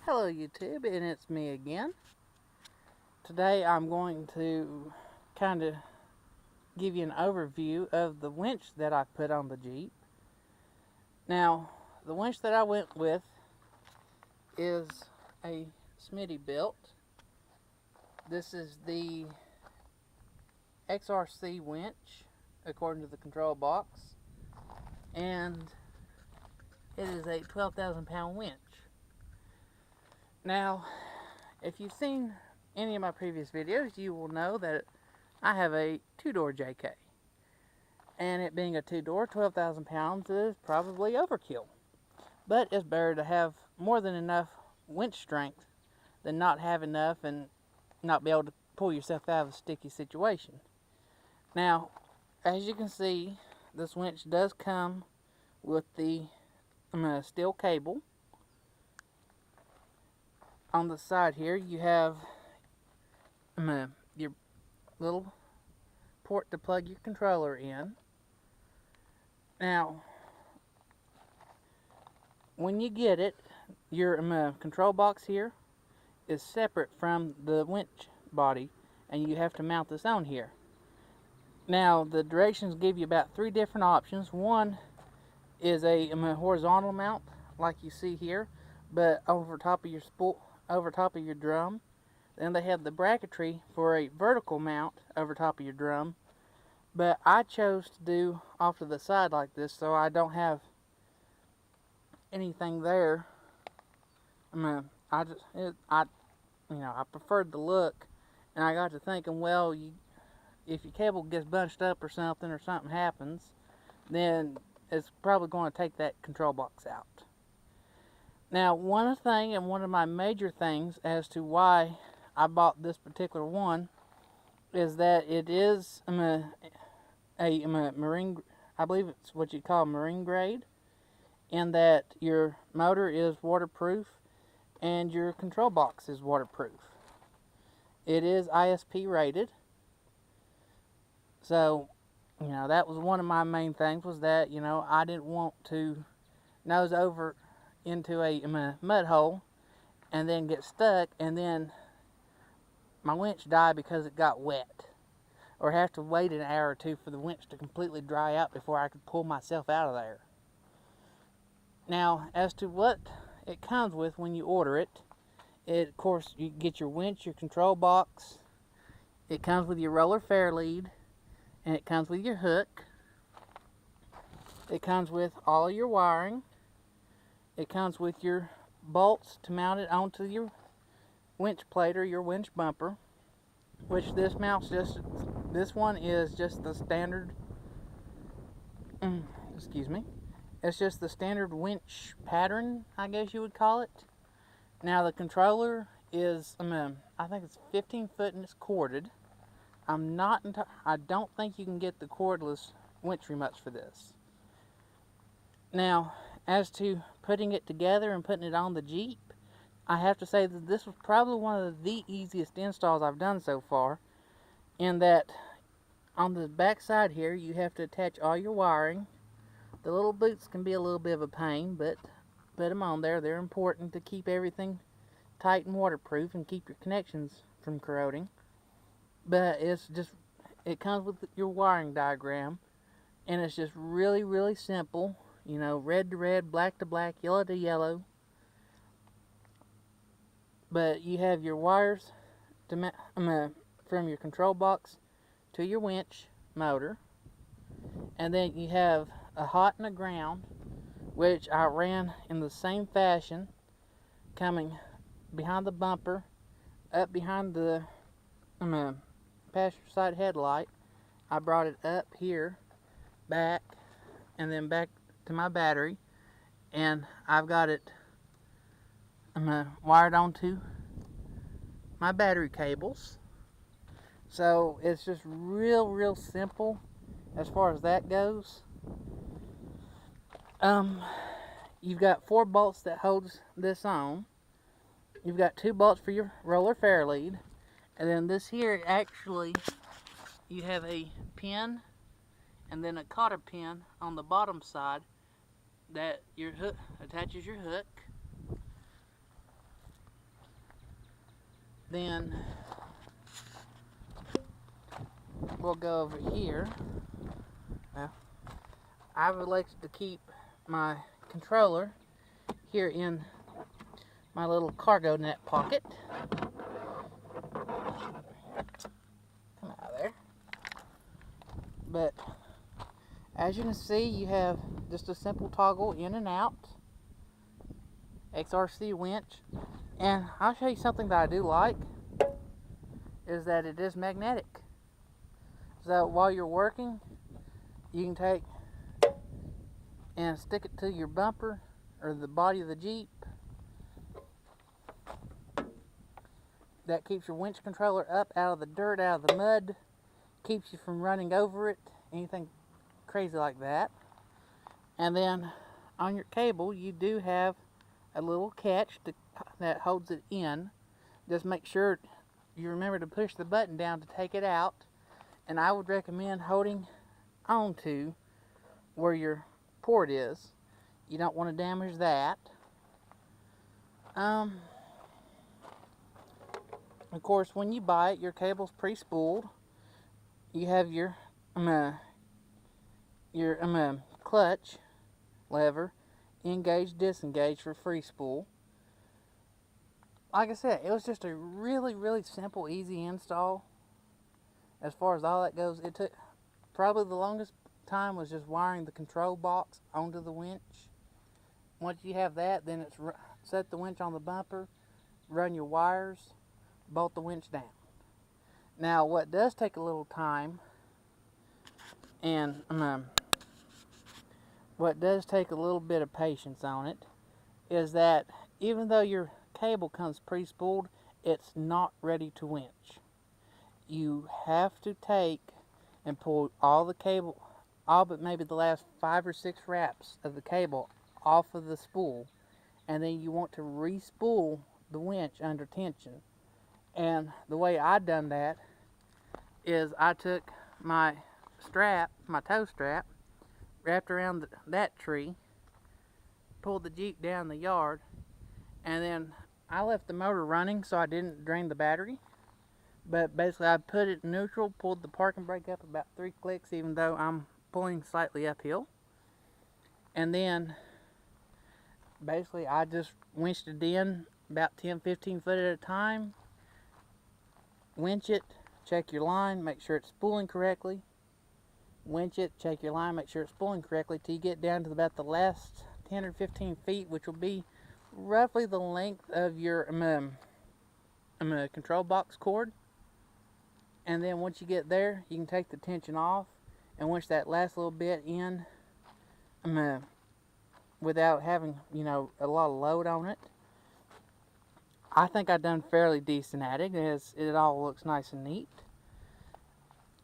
Hello YouTube, and it's me again. Today I'm going to kind of give you an overview of the winch that I put on the Jeep. Now, the winch that I went with is a Smittybuilt. This is the XRC winch, according to the control box, and it is a 12,000 pound winch. Now, if you've seen any of my previous videos, you will know that I have a two-door JK. And it being a two-door, 12,000 pounds is probably overkill. But it's better to have more than enough winch strength than not have enough and not be able to pull yourself out of a sticky situation. Now, as you can see, this winch does come with the steel cable. On the side here, you have your little port to plug your controller in. Now, when you get it, your control box here is separate from the winch body, and you have to mount this on here. Now, the directions give you about 3 different options. One is a horizontal mount, like you see here, but over top of your over top of your drum. Then they have the bracketry for a vertical mount over top of your drum, but I chose to do off to the side like this so I don't have anything there. I preferred the look, and I got to thinking, well, if your cable gets bunched up or something happens, then it's probably going to take that control box out. Now, one of my major things as to why I bought this particular one is that it is a marine, I believe it's what you call marine grade, and that your motor is waterproof and your control box is waterproof. It is ISP rated. So, that was one of my main things, was that, I didn't want to nose over into a mud hole and then get stuck and then my winch die because it got wet, or have to wait an hour or two for the winch to completely dry out before I could pull myself out of there. Now, as to what it comes with when you order it, of course, you get your winch, your control box, it comes with your roller fair lead, and it comes with your hook. It comes with all your wiring. It comes with your bolts to mount it onto your winch plate or your winch bumper, which this one is just the standard, it's just the standard winch pattern, I guess you would call it. Now, the controller is, I think it's 15 foot and it's corded. I don't think you can get the cordless winch remotes for this. Now, as to putting it together and putting it on the Jeep, I have to say that this was probably one of the easiest installs I've done so far, in that on the back side here you have to attach all your wiring. The little boots can be a little bit of a pain, but put them on there. They're important to keep everything tight and waterproof and keep your connections from corroding. But it comes with your wiring diagram, and it's just really, really simple. Red to red, black to black, yellow to yellow. But you have your wires from your control box to your winch motor. And then you have a hot and a ground, which I ran in the same fashion, coming behind the bumper, up behind the passenger side headlight. I brought it up here, back, and then back to my battery, and I've got it wired onto my battery cables. So it's just real simple as far as that goes. You've got 4 bolts that holds this on. You've got 2 bolts for your roller fair lead, and then this here, actually, you have a pin and then a cotter pin on the bottom side that your hook attaches your hook. then we'll go over here. Now, I've elected to keep my controller here in my little cargo net pocket. Come out of there. But as you can see, you have just a simple toggle in and out. XRC winch. And I'll show you something that I do like, is that it is magnetic. So while you're working, you can take and stick it to your bumper or the body of the Jeep. That keeps your winch controller up out of the dirt, out of the mud, keeps you from running over it, anything crazy like that. And then on your cable, you do have a little catch that holds it in. Just make sure you remember to push the button down to take it out. And I would recommend holding onto where your port is. You don't want to damage that. Of course, when you buy it, your cable's pre-spooled. You have your clutch lever, engage, disengage for free spool. Like I said, it was just a really simple, easy install. As far as all that goes, it took probably the longest time was just wiring the control box onto the winch. Once you have that, then it's set the winch on the bumper, run your wires, bolt the winch down. Now, what does take a little time, and what does take a little bit of patience on it, is that even though your cable comes pre-spooled, it's not ready to winch. You have to take and pull all the cable, all but maybe the last 5 or 6 wraps of the cable off of the spool, and then you want to re-spool the winch under tension. And the way I done that is I took my strap, my tow strap, wrapped around that tree, pulled the Jeep down the yard, and then I left the motor running so I didn't drain the battery. But basically I put it in neutral, pulled the parking brake up about 3 clicks, even though I'm pulling slightly uphill. And then basically I just winched it in about 10-15 foot at a time. Winch it, check your line, make sure it's spooling correctly. Winch it, check your line, make sure it's spooling correctly till you get down to about the last 10 or 15 feet, which will be roughly the length of your control box cord. And then once you get there, you can take the tension off and winch that last little bit in without having, a lot of load on it. I think I've done fairly decent at it, as it all looks nice and neat.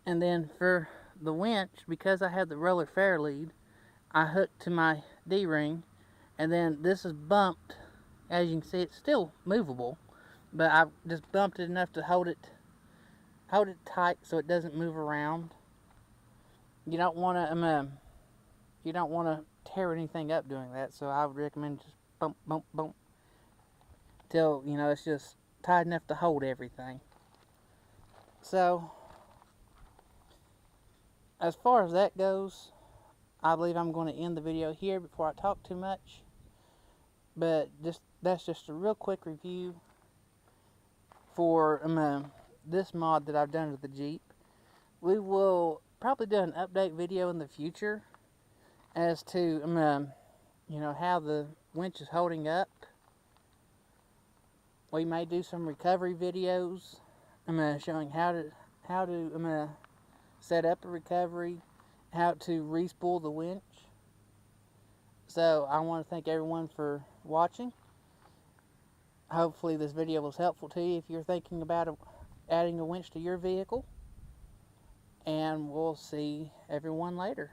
And then for the winch, because I had the roller fair lead, I hooked to my D-ring, and then this is bumped. As you can see, it's still movable, but I just bumped it enough to hold it tight so it doesn't move around. You don't want to tear anything up doing that, so I would recommend just bump till it's just tight enough to hold everything. So as far as that goes, I believe I'm going to end the video here before I talk too much. But that's just a real quick review for this mod that I've done to the Jeep. We will probably do an update video in the future as to how the winch is holding up. We may do some recovery videos showing how to set up a recovery, how to re-spool the winch. So I want to thank everyone for watching. Hopefully this video was helpful to you if you're thinking about adding a winch to your vehicle. And we'll see everyone later.